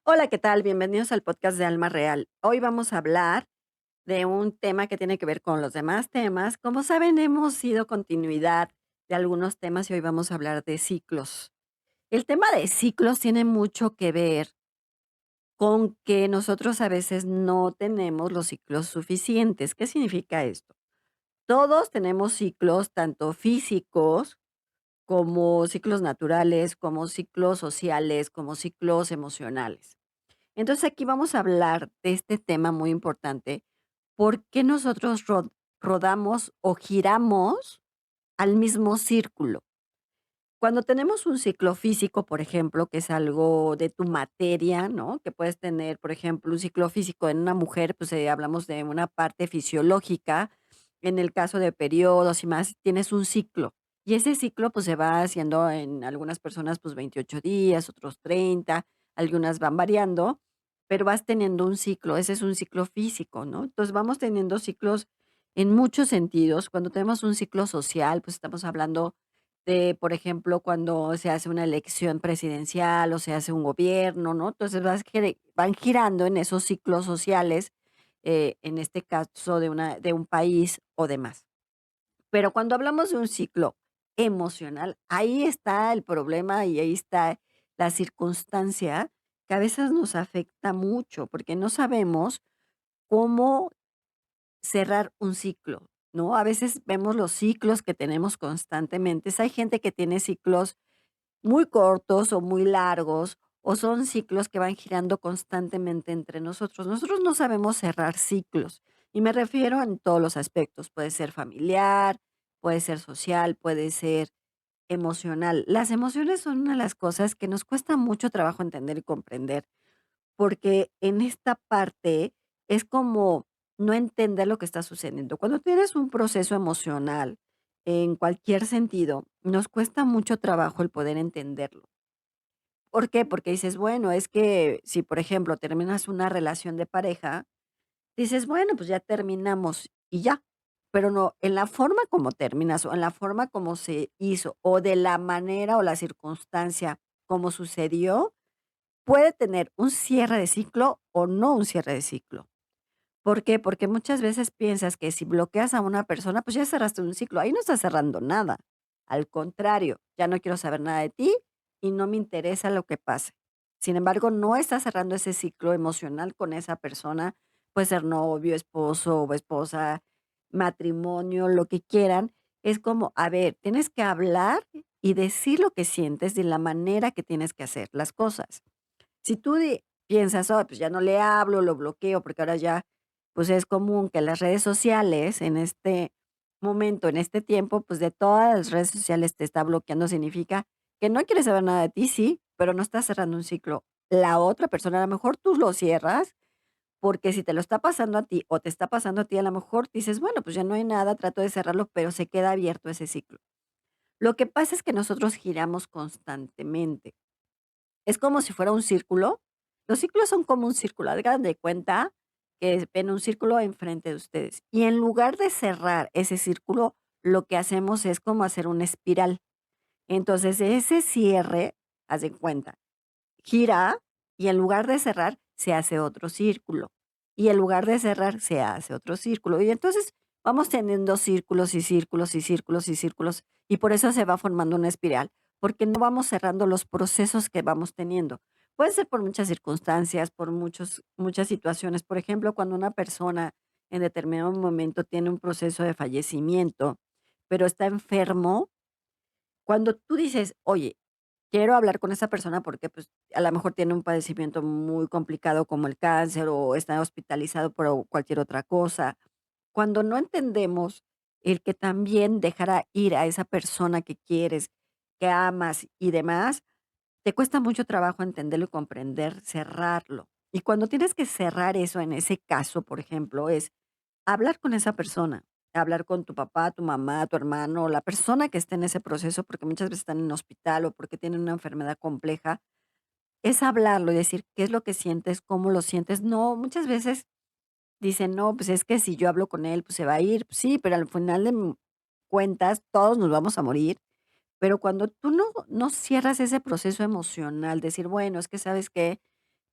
Hola, ¿qué tal? Bienvenidos al podcast de Alma Real. Hoy vamos a hablar de un tema que tiene que ver con los demás temas. Como saben, hemos sido continuidad de algunos temas y hoy vamos a hablar de ciclos. El tema de ciclos tiene mucho que ver con que nosotros a veces no tenemos los ciclos suficientes. ¿Qué significa esto? Todos tenemos ciclos, tanto físicos como ciclos naturales, como ciclos sociales, como ciclos emocionales. Entonces, aquí vamos a hablar de este tema muy importante, ¿por qué nosotros rodamos o giramos al mismo círculo? Cuando tenemos un ciclo físico, por ejemplo, que es algo de tu materia, ¿no? Que puedes tener, por ejemplo, un ciclo físico en una mujer, pues, hablamos de una parte fisiológica. En el caso de periodos y más, tienes un ciclo. Y ese ciclo, pues, se va haciendo en algunas personas, pues, 28 días, otros 30, algunas van variando, pero vas teniendo un ciclo, ese es un ciclo físico, ¿no? Entonces, vamos teniendo ciclos en muchos sentidos. Cuando tenemos un ciclo social, pues, estamos hablando de, por ejemplo, cuando se hace una elección presidencial o se hace un gobierno, ¿no? Entonces, van girando en esos ciclos sociales, en este caso de un país o demás. Pero cuando hablamos de un ciclo emocional, ahí está el problema y ahí está la circunstancia que a veces nos afecta mucho, porque no sabemos cómo cerrar un ciclo, ¿no? A veces vemos los ciclos que tenemos constantemente. Hay gente que tiene ciclos muy cortos o muy largos, o son ciclos que van girando constantemente entre nosotros. Nosotros no sabemos cerrar ciclos, y me refiero en todos los aspectos. Puede ser familiar, puede ser social, puede ser emocional. Las emociones son una de las cosas que nos cuesta mucho trabajo entender y comprender, porque en esta parte es como no entender lo que está sucediendo. Cuando tienes un proceso emocional en cualquier sentido, nos cuesta mucho trabajo el poder entenderlo. ¿Por qué? Porque dices, bueno, es que si, por ejemplo, terminas una relación de pareja, dices, bueno, pues ya terminamos y ya. Pero no, en la forma como terminas o en la forma como se hizo o de la manera o la circunstancia como sucedió, puede tener un cierre de ciclo o no un cierre de ciclo. ¿Por qué? Porque muchas veces piensas que si bloqueas a una persona, pues ya cerraste un ciclo. Ahí no estás cerrando nada. Al contrario, ya no quiero saber nada de ti y no me interesa lo que pase. Sin embargo, no estás cerrando ese ciclo emocional con esa persona. Puede ser novio, esposo o esposa, matrimonio, lo que quieran. Es como, a ver, tienes que hablar y decir lo que sientes de la manera que tienes que hacer las cosas. Si tú piensas: "Ay, pues ya no le hablo, lo bloqueo", porque ahora ya, pues, es común que las redes sociales en este momento, en este tiempo, pues, de todas las redes sociales te está bloqueando, significa que no quiere saber nada de ti, sí, pero no estás cerrando un ciclo. La otra persona, a lo mejor tú lo cierras, porque si te lo está pasando a ti o te está pasando a ti, a lo mejor dices: "Bueno, pues ya no hay nada, trato de cerrarlo", pero se queda abierto ese ciclo. Lo que pasa es que nosotros giramos constantemente. Es como si fuera un círculo. Los ciclos son como un círculo, hagan de cuenta que ven un círculo enfrente de ustedes, y en lugar de cerrar ese círculo, lo que hacemos es como hacer una espiral. Entonces, ese cierre, haz de cuenta, gira y en lugar de cerrar, se hace otro círculo, y en lugar de cerrar, se hace otro círculo. Y entonces vamos teniendo círculos y círculos y círculos y círculos, y por eso se va formando una espiral, porque no vamos cerrando los procesos que vamos teniendo. Puede ser por muchas circunstancias, por muchas situaciones. Por ejemplo, cuando una persona en determinado momento tiene un proceso de fallecimiento, pero está enfermo, cuando tú dices: "Oye, quiero hablar con esa persona porque, pues, a lo mejor tiene un padecimiento muy complicado como el cáncer o está hospitalizado por cualquier otra cosa". Cuando no entendemos el que también dejar ir a esa persona que quieres, que amas y demás, te cuesta mucho trabajo entenderlo y comprender, cerrarlo. Y cuando tienes que cerrar eso, en ese caso, por ejemplo, es hablar con esa persona, hablar con tu papá, tu mamá, tu hermano, la persona que esté en ese proceso, porque muchas veces están en hospital o porque tienen una enfermedad compleja, es hablarlo y decir qué es lo que sientes, cómo lo sientes. No, muchas veces dicen: "No, pues es que si yo hablo con él, pues se va a ir". Sí, pero al final de cuentas, todos nos vamos a morir. Pero cuando tú no cierras ese proceso emocional, decir: "Bueno, es que, ¿sabes qué?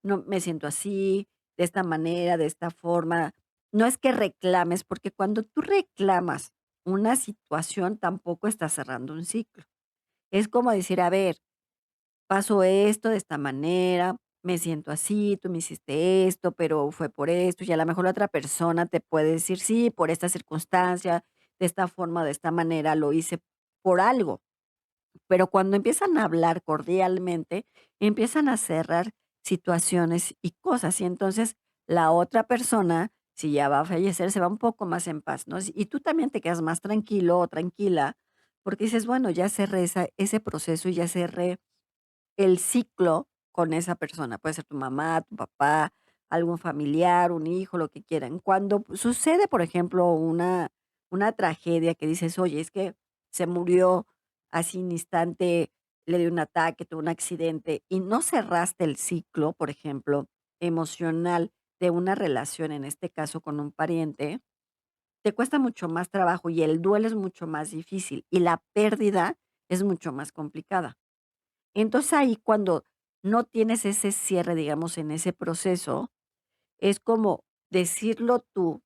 no me siento así, de esta manera, de esta forma. No es que reclames, porque cuando tú reclamas una situación, tampoco estás cerrando un ciclo. Es como decir, a ver, pasó esto de esta manera, me siento así, tú me hiciste esto, pero fue por esto, y a lo mejor la otra persona te puede decir, sí, por esta circunstancia, de esta forma, de esta manera, lo hice por algo. Pero cuando empiezan a hablar cordialmente, empiezan a cerrar situaciones y cosas, y entonces la otra persona, si ya va a fallecer, se va un poco más en paz, ¿no? Y tú también te quedas más tranquilo o tranquila, porque dices, bueno, ya cerré ese proceso y ya cerré el ciclo con esa persona. Puede ser tu mamá, tu papá, algún familiar, un hijo, lo que quieran. Cuando sucede, por ejemplo, una tragedia que dices, oye, es que se murió así en instante, le dio un ataque, tuvo un accidente y no cerraste el ciclo, por ejemplo, emocional de una relación, en este caso con un pariente, te cuesta mucho más trabajo y el duelo es mucho más difícil y la pérdida es mucho más complicada. Entonces, ahí cuando no tienes ese cierre, digamos, en ese proceso, es como decirlo tú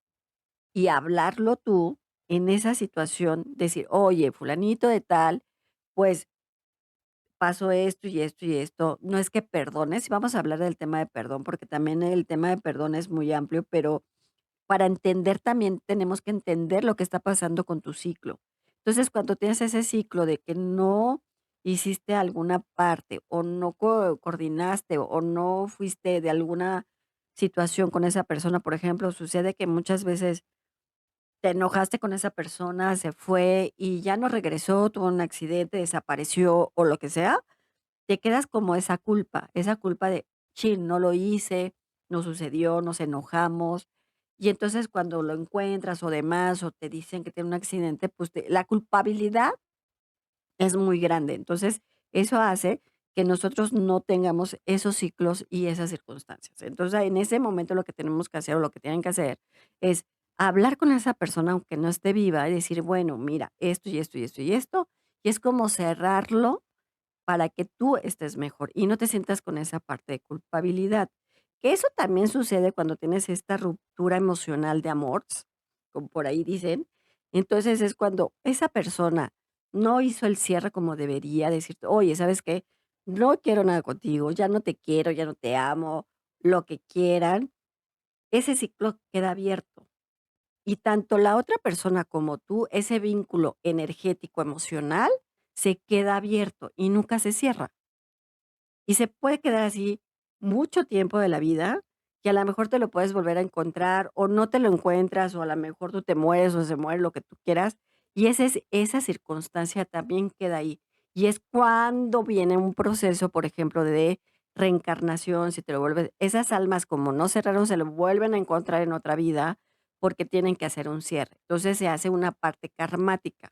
y hablarlo tú en esa situación, decir: "Oye, fulanito de tal, pues pasó esto y esto y esto". No es que perdones, y vamos a hablar del tema de perdón, porque también el tema de perdón es muy amplio, pero para entender también tenemos que entender lo que está pasando con tu ciclo. Entonces, cuando tienes ese ciclo de que no hiciste alguna parte o no coordinaste o no fuiste de alguna situación con esa persona, por ejemplo, sucede que muchas veces te enojaste con esa persona, se fue y ya no regresó, tuvo un accidente, desapareció o lo que sea, te quedas como esa culpa de, chin, no lo hice, no sucedió, nos enojamos. Y entonces cuando lo encuentras o demás, o te dicen que tiene un accidente, pues la culpabilidad es muy grande. Entonces, eso hace que nosotros no tengamos esos ciclos y esas circunstancias. Entonces, en ese momento lo que tenemos que hacer o lo que tienen que hacer es hablar con esa persona, aunque no esté viva, y decir, bueno, mira, esto y esto y esto y esto, y es como cerrarlo para que tú estés mejor y no te sientas con esa parte de culpabilidad. Que eso también sucede cuando tienes esta ruptura emocional de amores, como por ahí dicen. Entonces es cuando esa persona no hizo el cierre como debería, decirte, oye, ¿sabes qué? No quiero nada contigo, ya no te quiero, ya no te amo, lo que quieran. Ese ciclo queda abierto. Y tanto la otra persona como tú, ese vínculo energético emocional se queda abierto y nunca se cierra. Y se puede quedar así mucho tiempo de la vida, que a lo mejor te lo puedes volver a encontrar, o no te lo encuentras, o a lo mejor tú te mueres, o se muere, lo que tú quieras, y esa circunstancia también queda ahí. Y es cuando viene un proceso, por ejemplo, de reencarnación, si te lo vuelves esas almas como no cerraron, se lo vuelven a encontrar en otra vida, porque tienen que hacer un cierre. Entonces, se hace una parte karmática.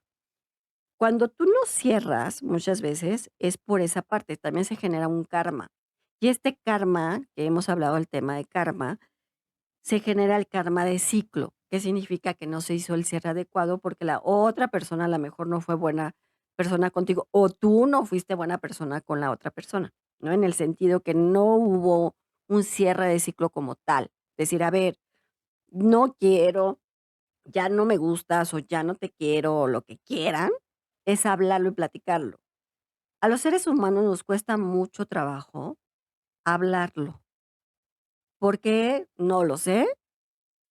Cuando tú no cierras, muchas veces, es por esa parte, también se genera un karma. Y este karma, que hemos hablado del tema de karma, se genera el karma de ciclo, que significa que no se hizo el cierre adecuado porque la otra persona a lo mejor no fue buena persona contigo o tú no fuiste buena persona con la otra persona, ¿no? En el sentido que no hubo un cierre de ciclo como tal. Decir, a ver, no quiero, ya no me gustas o ya no te quiero o lo que quieran, es hablarlo y platicarlo. A los seres humanos nos cuesta mucho trabajo hablarlo. ¿Por qué? No lo sé.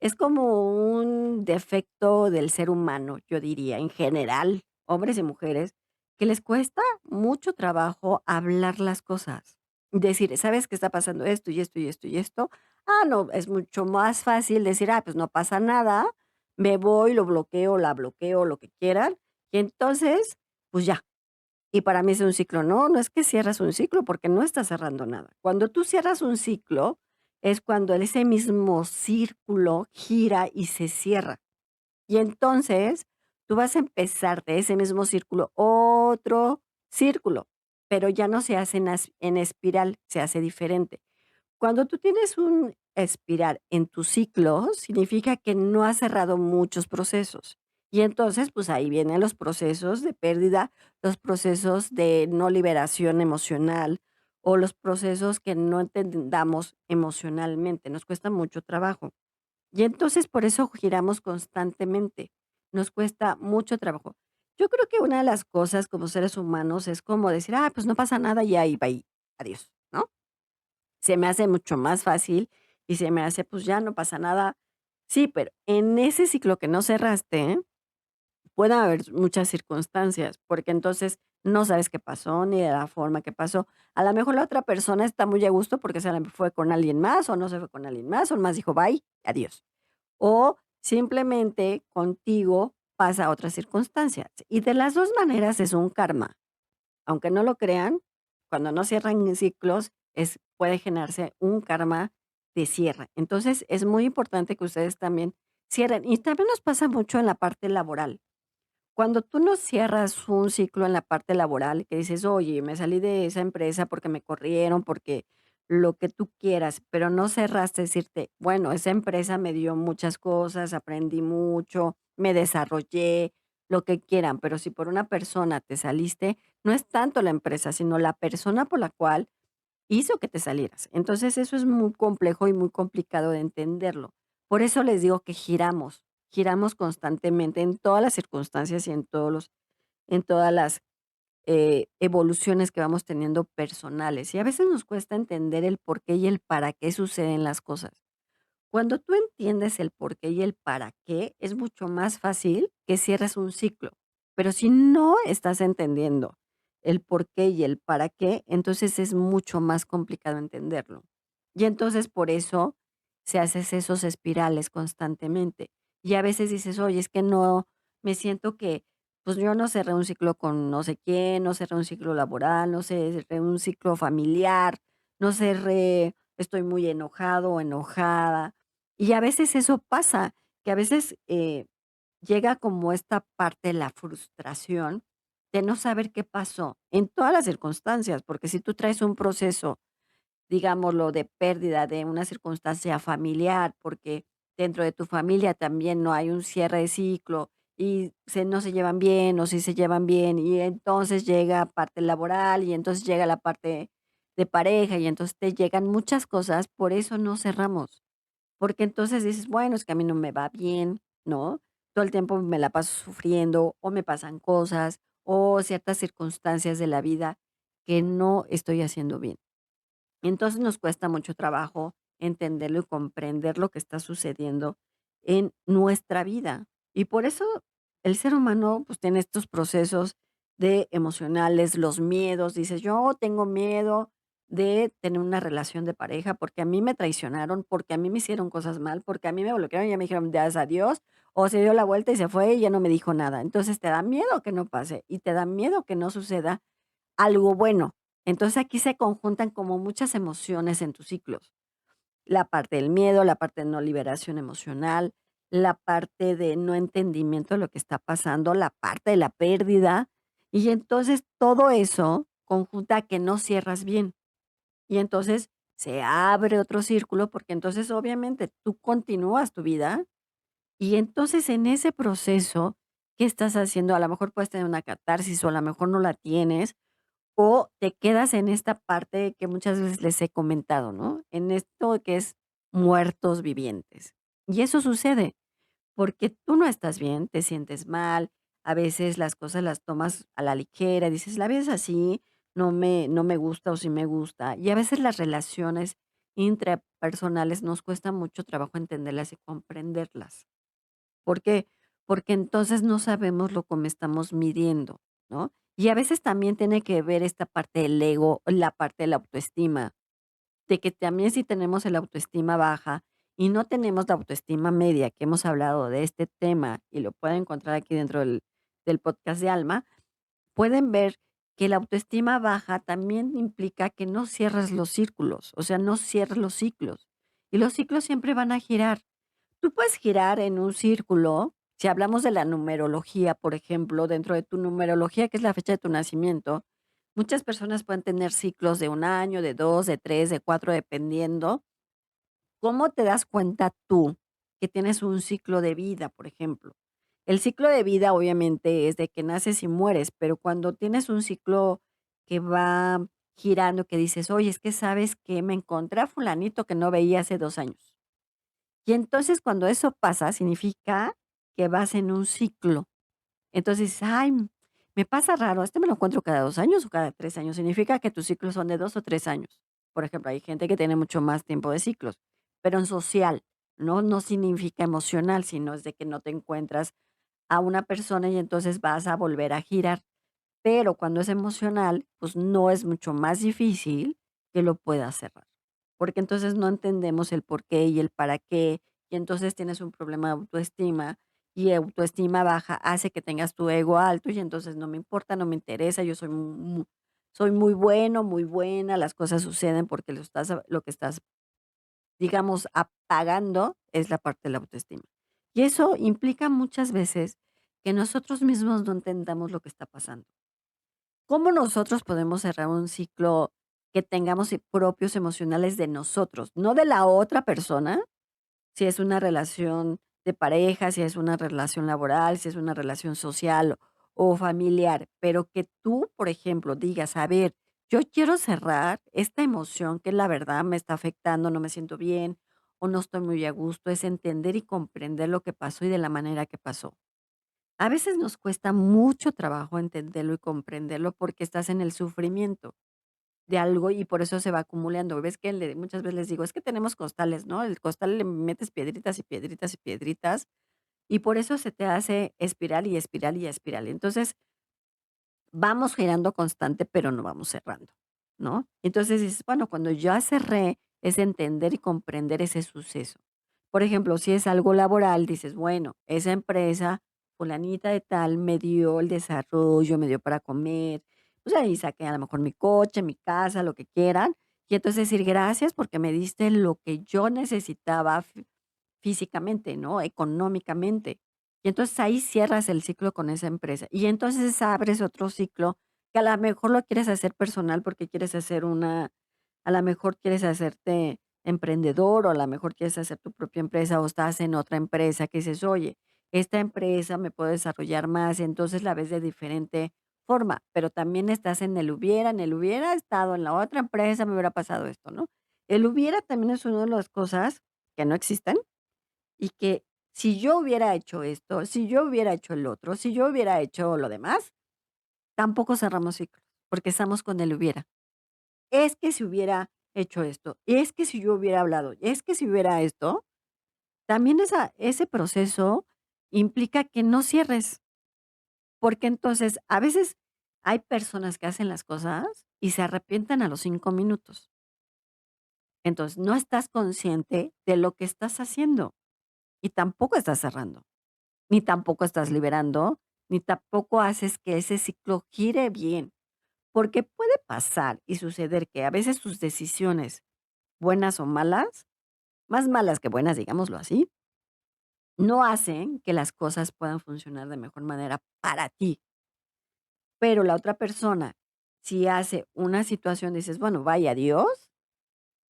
Es como un defecto del ser humano, yo diría, en general, hombres y mujeres, que les cuesta mucho trabajo hablar las cosas. Decir, ¿sabes qué está pasando esto y esto y esto y esto? Ah, no, es mucho más fácil decir, ah, pues no pasa nada, me voy, lo bloqueo, la bloqueo, lo que quieran, y entonces, pues ya, y para mí es un ciclo. No, no es que cierras un ciclo, porque no estás cerrando nada. Cuando tú cierras un ciclo, es cuando ese mismo círculo gira y se cierra. Y entonces, tú vas a empezar de ese mismo círculo otro círculo, pero ya no se hace en espiral, se hace diferente. Cuando tú tienes un espiral en tu ciclo, significa que no has cerrado muchos procesos. Y entonces, pues ahí vienen los procesos de pérdida, los procesos de no liberación emocional o los procesos que no entendamos emocionalmente, nos cuesta mucho trabajo. Y entonces por eso giramos constantemente, nos cuesta mucho trabajo. Yo creo que una de las cosas como seres humanos es como decir: "Ah, pues no pasa nada, y ahí bye, adiós", ¿no? Se me hace mucho más fácil y se me hace, pues ya no pasa nada. Sí, pero en ese ciclo que no cerraste, pueden haber muchas circunstancias, porque entonces no sabes qué pasó, ni de la forma que pasó. A lo mejor la otra persona está muy a gusto porque se la fue con alguien más, o no se fue con alguien más, o nomás dijo: "Bye, adiós". O simplemente contigo pasa otras circunstancias. Y de las 2 maneras es un karma. Aunque no lo crean, cuando no cierran ciclos, puede generarse un karma de cierre. Entonces, es muy importante que ustedes también cierren. Y también nos pasa mucho en la parte laboral. Cuando tú no cierras un ciclo en la parte laboral, que dices: "Oye, me salí de esa empresa porque me corrieron, porque lo que tú quieras", pero no cerraste, decirte: "Bueno, esa empresa me dio muchas cosas, aprendí mucho, me desarrollé", lo que quieran, pero si por una persona te saliste, no es tanto la empresa, sino la persona por la cual hizo que te salieras. Entonces, eso es muy complejo y muy complicado de entenderlo. Por eso les digo que giramos constantemente en todas las circunstancias y en todas las evoluciones que vamos teniendo personales. Y a veces nos cuesta entender el por qué y el para qué suceden las cosas. Cuando tú entiendes el por qué y el para qué, es mucho más fácil que cierres un ciclo. Pero si no estás entendiendo el por qué y el para qué, entonces es mucho más complicado entenderlo. Y entonces por eso se haces esos espirales constantemente. Y a veces dices: "Oye, es que no, me siento que, pues, yo no cerré un ciclo con no sé quién, no cerré un ciclo laboral, no cerré un ciclo familiar, no cerré, estoy muy enojado o enojada". Y a veces eso pasa, que a veces, llega como esta parte de la frustración de no saber qué pasó en todas las circunstancias, porque si tú traes un proceso, digámoslo, de pérdida de una circunstancia familiar, porque dentro de tu familia también no hay un cierre de ciclo y no se llevan bien o sí se llevan bien, y entonces llega parte laboral y entonces llega la parte de pareja y entonces te llegan muchas cosas, por eso no cerramos. Porque entonces dices: "Bueno, es que a mí no me va bien", ¿no? Todo el tiempo me la paso sufriendo, o me pasan cosas, o ciertas circunstancias de la vida que no estoy haciendo bien. Entonces, nos cuesta mucho trabajo entenderlo y comprender lo que está sucediendo en nuestra vida. Y por eso el ser humano, pues, tiene estos procesos de emocionales, los miedos. Dices: "Yo tengo miedo de tener una relación de pareja, porque a mí me traicionaron, porque a mí me hicieron cosas mal, porque a mí me bloquearon, y ya me dijeron ya es adiós", o se dio la vuelta y se fue y ya no me dijo nada. Entonces, te da miedo que no pase y te da miedo que no suceda algo bueno. Entonces, aquí se conjuntan como muchas emociones en tus ciclos. La parte del miedo, la parte de no liberación emocional, la parte de no entendimiento de lo que está pasando, la parte de la pérdida. Y entonces todo eso conjunta a que no cierras bien. Y entonces se abre otro círculo porque entonces obviamente tú continúas tu vida y entonces en ese proceso, ¿qué estás haciendo? A lo mejor puedes tener una catarsis o a lo mejor no la tienes o te quedas en esta parte que muchas veces les he comentado, ¿no? En esto que es muertos vivientes. Y eso sucede porque tú no estás bien, te sientes mal, a veces las cosas las tomas a la ligera, dices, la vida es así, no me gusta o sí me gusta. Y a veces las relaciones intrapersonales nos cuesta mucho trabajo entenderlas y comprenderlas. ¿Por qué? Porque entonces no sabemos lo que me estamos midiendo, ¿no? Y a veces también tiene que ver esta parte del ego, la parte de la autoestima, de que también si tenemos el autoestima baja y no tenemos la autoestima media, que hemos hablado de este tema y lo pueden encontrar aquí dentro del podcast de Alma, pueden ver que la autoestima baja también implica que no cierras los círculos, o sea, no cierras los ciclos. Y los ciclos siempre van a girar. Tú puedes girar en un círculo, si hablamos de la numerología, por ejemplo, dentro de tu numerología, que es la fecha de tu nacimiento, muchas personas pueden tener ciclos de un año, de 2, de 3, de 4, dependiendo. ¿Cómo te das cuenta tú que tienes un ciclo de vida, por ejemplo? El ciclo de vida, obviamente, es de que naces y mueres, pero cuando tienes un ciclo que va girando, que dices: "Oye, es que, ¿sabes qué? Me encontré a fulanito que no veía hace 2 años". Y entonces, cuando eso pasa, significa que vas en un ciclo. Entonces dices: "Ay, me pasa raro, me lo encuentro cada 2 años o cada 3 años", significa que tus ciclos son de 2 o 3 años. Por ejemplo, hay gente que tiene mucho más tiempo de ciclos, pero en social, no significa emocional, sino es de que no te encuentras a una persona y entonces vas a volver a girar. Pero cuando es emocional, pues no es mucho más difícil que lo puedas cerrar, porque entonces no entendemos el por qué y el para qué, y entonces tienes un problema de autoestima, y autoestima baja hace que tengas tu ego alto, y entonces no me importa, no me interesa, yo soy muy bueno, muy buena, las cosas suceden porque lo que estás, digamos, apagando es la parte de la autoestima. Y eso implica muchas veces que nosotros mismos no entendamos lo que está pasando. ¿Cómo nosotros podemos cerrar un ciclo que tengamos propios emocionales de nosotros? No de la otra persona, si es una relación de pareja, si es una relación laboral, si es una relación social o familiar, pero que tú, por ejemplo, digas, a ver, yo quiero cerrar esta emoción que la verdad me está afectando, no me siento bien o no estoy muy a gusto, es entender y comprender lo que pasó y de la manera que pasó. A veces nos cuesta mucho trabajo entenderlo y comprenderlo porque estás en el sufrimiento de algo y por eso se va acumulando. Ves que muchas veces les digo, es que tenemos costales, ¿no? El costal le metes piedritas y piedritas y piedritas y por eso se te hace espiral y espiral y espiral. Entonces, vamos girando constante, pero no vamos cerrando, ¿no? Entonces dices, bueno, cuando ya cerré, es entender y comprender ese suceso. Por ejemplo, si es algo laboral, dices, bueno, esa empresa, fulanita de tal, me dio el desarrollo, me dio para comer, pues ahí saqué a lo mejor mi coche, mi casa, lo que quieran, y entonces decir gracias porque me diste lo que yo necesitaba físicamente, ¿no? Económicamente. Y entonces ahí cierras el ciclo con esa empresa. Y entonces abres otro ciclo que a lo mejor lo quieres hacer personal porque quieres hacer a lo mejor quieres hacerte emprendedor o a lo mejor quieres hacer tu propia empresa o estás en otra empresa que dices, oye, esta empresa me puede desarrollar más, y entonces la ves de diferente forma, pero también estás en el hubiera estado en la otra empresa, me hubiera pasado esto, ¿no? El hubiera también es una de las cosas que no existen y que si yo hubiera hecho esto, si yo hubiera hecho el otro, si yo hubiera hecho lo demás, tampoco cerramos ciclos, porque estamos con el hubiera. Es que si hubiera hecho esto, es que si yo hubiera hablado, es que si hubiera esto, también ese proceso implica que no cierres, porque entonces a veces hay personas que hacen las cosas y se arrepienten a los 5 minutos. Entonces no estás consciente de lo que estás haciendo y tampoco estás cerrando. Ni tampoco estás liberando, ni tampoco haces que ese ciclo gire bien, porque puede pasar y suceder que a veces tus decisiones, buenas o malas, más malas que buenas, digámoslo así, no hacen que las cosas puedan funcionar de mejor manera para ti. Pero la otra persona, si hace una situación, dices, bueno, vaya Dios,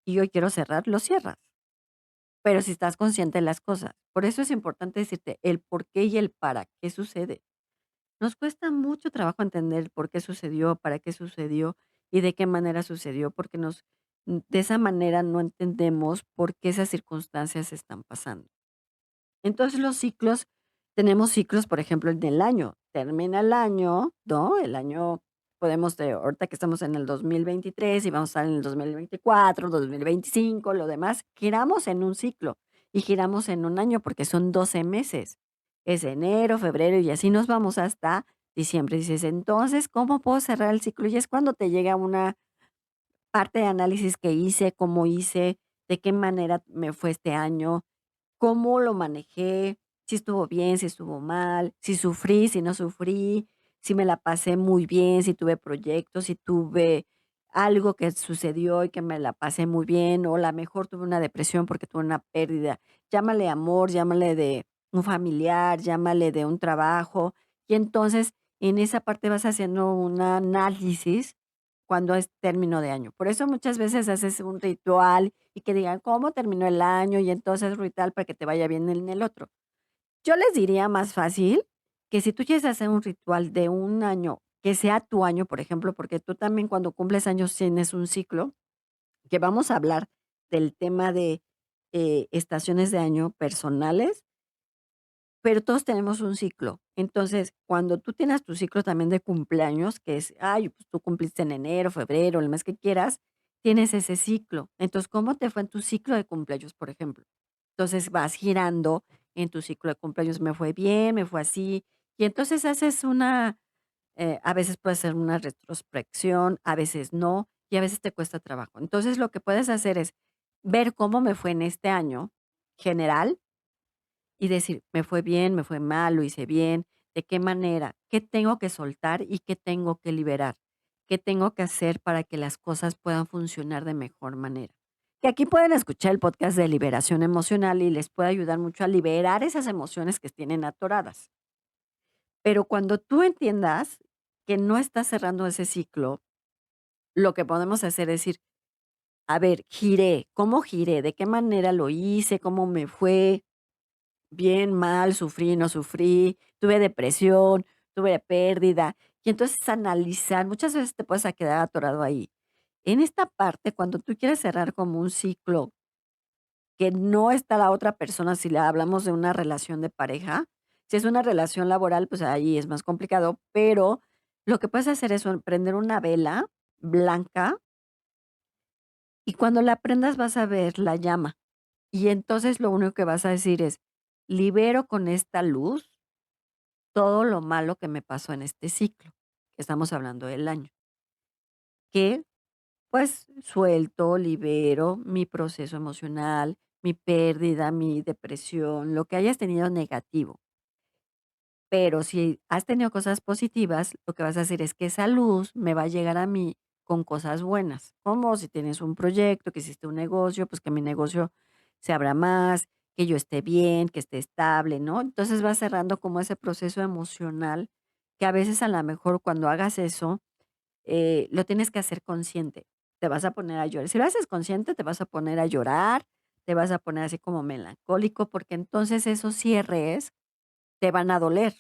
y yo quiero cerrar, lo cierras. Pero si estás consciente de las cosas. Por eso es importante decirte el por qué y el para qué sucede. Nos cuesta mucho trabajo entender por qué sucedió, para qué sucedió y de qué manera sucedió, porque de esa manera no entendemos por qué esas circunstancias están pasando. Entonces los ciclos, tenemos ciclos, por ejemplo, en el año. Termina el año, ¿no? El año ahorita que estamos en el 2023 y vamos a estar en el 2024, 2025, lo demás, giramos en un ciclo y giramos en un año porque son 12 meses. Es enero, febrero y así nos vamos hasta diciembre. Dices, entonces, ¿cómo puedo cerrar el ciclo? Y es cuando te llega una parte de análisis que hice, cómo hice, de qué manera me fue este año, cómo lo manejé, si estuvo bien, si estuvo mal, si sufrí, si no sufrí, si me la pasé muy bien, si tuve proyectos, si tuve algo que sucedió y que me la pasé muy bien, o a la mejor tuve una depresión porque tuve una pérdida. Llámale amor, llámale de un familiar, llámale de un trabajo. Y entonces en esa parte vas haciendo un análisis cuando es término de año. Por eso muchas veces haces un ritual y que digan cómo terminó el año y entonces ritual para que te vaya bien en el otro. Yo les diría más fácil que si tú quieres hacer un ritual de un año que sea tu año, por ejemplo, porque tú también cuando cumples años tienes un ciclo, que vamos a hablar del tema de, estaciones de año personales, pero todos tenemos un ciclo. Entonces, cuando tú tienes tu ciclo también de cumpleaños, que es, ay, pues tú cumpliste en enero, febrero, el mes que quieras, tienes ese ciclo. Entonces, ¿cómo te fue en tu ciclo de cumpleaños, por ejemplo? Entonces vas girando en tu ciclo de cumpleaños, me fue bien, me fue así. Y entonces haces una, a veces puede ser una retrospección, a veces no, y a veces te cuesta trabajo. Entonces, lo que puedes hacer es ver cómo me fue en este año general y decir, me fue bien, me fue mal, lo hice bien, de qué manera, qué tengo que soltar y qué tengo que liberar, qué tengo que hacer para que las cosas puedan funcionar de mejor manera. Que aquí pueden escuchar el podcast de liberación emocional y les puede ayudar mucho a liberar esas emociones que tienen atoradas. Pero cuando tú entiendas que no estás cerrando ese ciclo, lo que podemos hacer es decir, a ver, giré, ¿cómo giré? ¿De qué manera lo hice? ¿Cómo me fue? Bien, mal, sufrí, no sufrí, tuve depresión, tuve pérdida. Y entonces analizar, muchas veces te puedes a quedar atorado ahí. En esta parte, cuando tú quieres cerrar como un ciclo que no está la otra persona, si le hablamos de una relación de pareja, si es una relación laboral, pues ahí es más complicado, pero lo que puedes hacer es prender una vela blanca y cuando la prendas vas a ver la llama. Y entonces lo único que vas a decir es, libero con esta luz todo lo malo que me pasó en este ciclo, que estamos hablando del año, que pues suelto, libero mi proceso emocional, mi pérdida, mi depresión, lo que hayas tenido negativo. Pero si has tenido cosas positivas, lo que vas a hacer es que esa luz me va a llegar a mí con cosas buenas, como si tienes un proyecto, que hiciste un negocio, pues que mi negocio se abra más, que yo esté bien, que esté estable, ¿no? Entonces vas cerrando como ese proceso emocional que a veces a lo mejor cuando hagas eso, lo tienes que hacer consciente. Te vas a poner a llorar. Si lo haces consciente, te vas a poner a llorar, te vas a poner así como melancólico, porque entonces esos cierres te van a doler.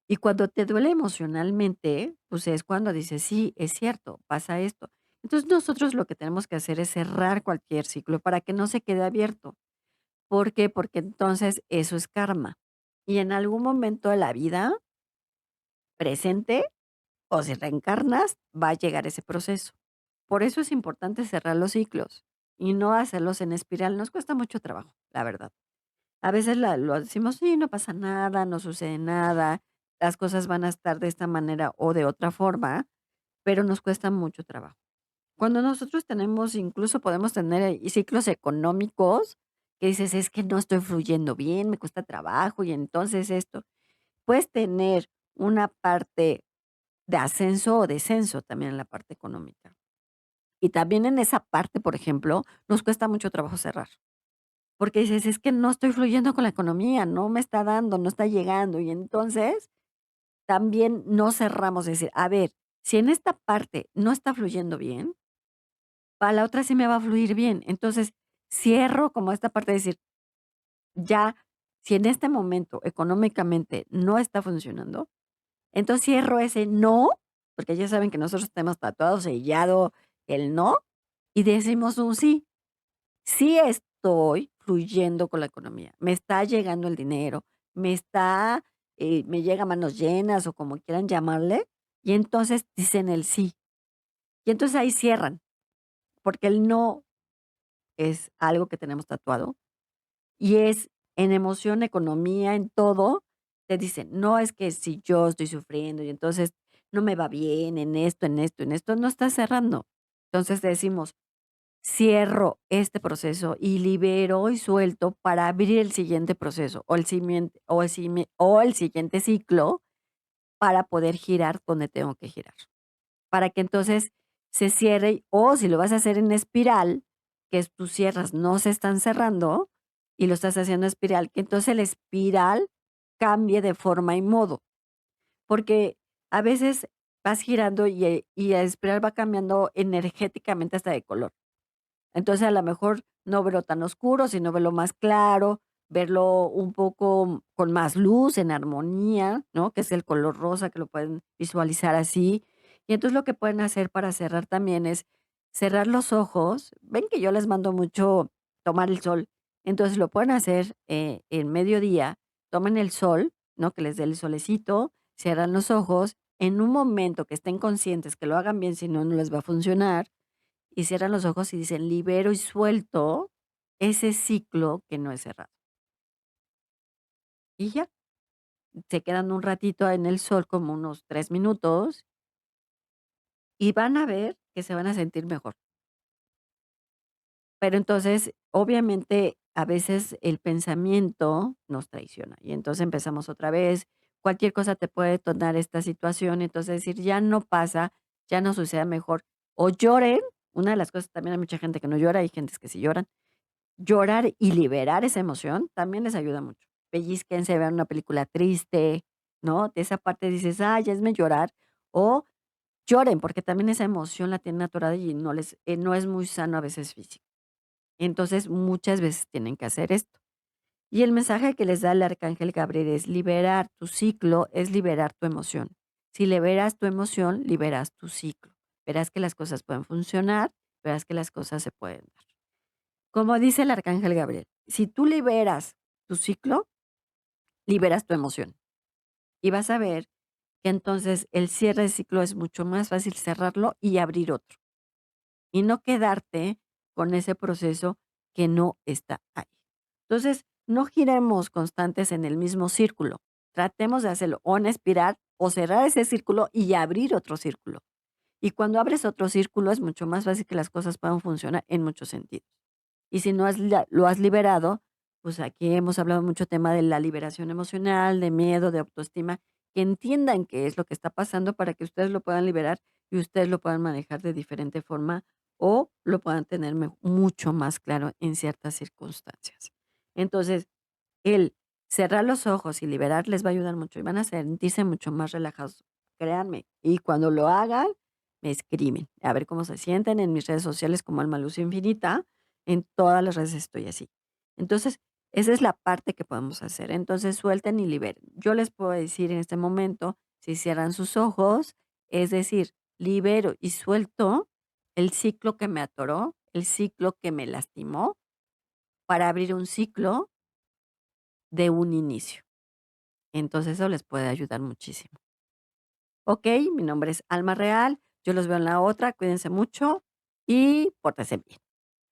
Y cuando te duele emocionalmente, pues es cuando dices, sí, es cierto, pasa esto. Entonces nosotros lo que tenemos que hacer es cerrar cualquier ciclo para que no se quede abierto. ¿Por qué? Porque entonces eso es karma. Y en algún momento de la vida presente o si reencarnas, va a llegar ese proceso. Por eso es importante cerrar los ciclos y no hacerlos en espiral. Nos cuesta mucho trabajo, la verdad. A veces lo decimos, sí, no pasa nada, no sucede nada, las cosas van a estar de esta manera o de otra forma, pero nos cuesta mucho trabajo. Cuando nosotros tenemos, incluso podemos tener ciclos económicos, que dices, es que no estoy fluyendo bien, me cuesta trabajo y entonces esto, puedes tener una parte de ascenso o descenso también en la parte económica. Y también en esa parte, por ejemplo, nos cuesta mucho trabajo cerrar. Porque dices, es que no estoy fluyendo con la economía, no me está dando, no está llegando. Y entonces también no cerramos, es decir, a ver, si en esta parte no está fluyendo bien, para la otra sí me va a fluir bien. Entonces cierro como esta parte de decir, ya, si en este momento económicamente no está funcionando, entonces cierro ese no, porque ya saben que nosotros tenemos tatuado, sellado el no, y decimos un sí. Sí estoy fluyendo con la economía, me está llegando el dinero, me llega a manos llenas o como quieran llamarle, y entonces dicen el sí. Y entonces ahí cierran, porque el no es algo que tenemos tatuado y es en emoción, economía, en todo, te dicen, no es que si yo estoy sufriendo y entonces no me va bien en esto, no estás cerrando. Entonces decimos, cierro este proceso y libero y suelto para abrir el siguiente proceso o el siguiente ciclo para poder girar donde tengo que girar. Para que entonces se cierre o si lo vas a hacer en espiral, que es tus cierras no se están cerrando y lo estás haciendo espiral, que entonces la espiral cambie de forma y modo. Porque a veces vas girando y la espiral va cambiando energéticamente hasta de color. Entonces, a lo mejor no verlo tan oscuro, sino verlo más claro, verlo un poco con más luz, en armonía, ¿no? Que es el color rosa, que lo pueden visualizar así. Y entonces lo que pueden hacer para cerrar también es cerrar los ojos. Ven que yo les mando mucho tomar el sol. Entonces lo pueden hacer en mediodía, tomen el sol, ¿no? Que les dé el solecito, cierran los ojos. En un momento que estén conscientes, que lo hagan bien, si no, no les va a funcionar, y cierran los ojos y dicen: "Libero y suelto ese ciclo que no es cerrado". Y ya, se quedan un ratito en el sol, como unos 3 minutos, y van a ver que se van a sentir mejor. Pero entonces, obviamente, a veces el pensamiento nos traiciona, y entonces empezamos otra vez. Cualquier cosa te puede detonar esta situación, entonces decir: "Ya no pasa, ya no suceda", mejor o lloren. Una de las cosas, también hay mucha gente que no llora, hay gentes que sí lloran. Llorar y liberar esa emoción también les ayuda mucho. Pellizquense, vean una película triste, ¿no? De esa parte dices: "Ay, hazme llorar", o lloren, porque también esa emoción la tienen atorada y no es muy sano a veces físico. Entonces, muchas veces tienen que hacer esto. Y el mensaje que les da el arcángel Gabriel es: liberar tu ciclo es liberar tu emoción. Si liberas tu emoción, liberas tu ciclo. Verás que las cosas pueden funcionar, verás que las cosas se pueden dar. Como dice el arcángel Gabriel, si tú liberas tu ciclo, liberas tu emoción. Y vas a ver que entonces el cierre de ciclo es mucho más fácil cerrarlo y abrir otro. Y no quedarte con ese proceso que no está ahí. Entonces, no giremos constantes en el mismo círculo. Tratemos de hacerlo o en espiral o cerrar ese círculo y abrir otro círculo. Y cuando abres otro círculo es mucho más fácil que las cosas puedan funcionar en muchos sentidos. Y si no lo has liberado, pues aquí hemos hablado mucho tema de la liberación emocional, de miedo, de autoestima, que entiendan qué es lo que está pasando para que ustedes lo puedan liberar y ustedes lo puedan manejar de diferente forma o lo puedan tener mucho más claro en ciertas circunstancias. Entonces, el cerrar los ojos y liberar les va a ayudar mucho y van a sentirse mucho más relajados, créanme. Y cuando lo hagan, me escriben, a ver cómo se sienten en mis redes sociales como Alma Luz Infinita, en todas las redes estoy así. Entonces, esa es la parte que podemos hacer. Entonces, suelten y liberen. Yo les puedo decir en este momento, si cierran sus ojos, es decir, libero y suelto el ciclo que me atoró, el ciclo que me lastimó, para abrir un ciclo de un inicio. Entonces, eso les puede ayudar muchísimo. Okey, mi nombre es Alma Real, yo los veo en la otra, cuídense mucho y pórtense bien.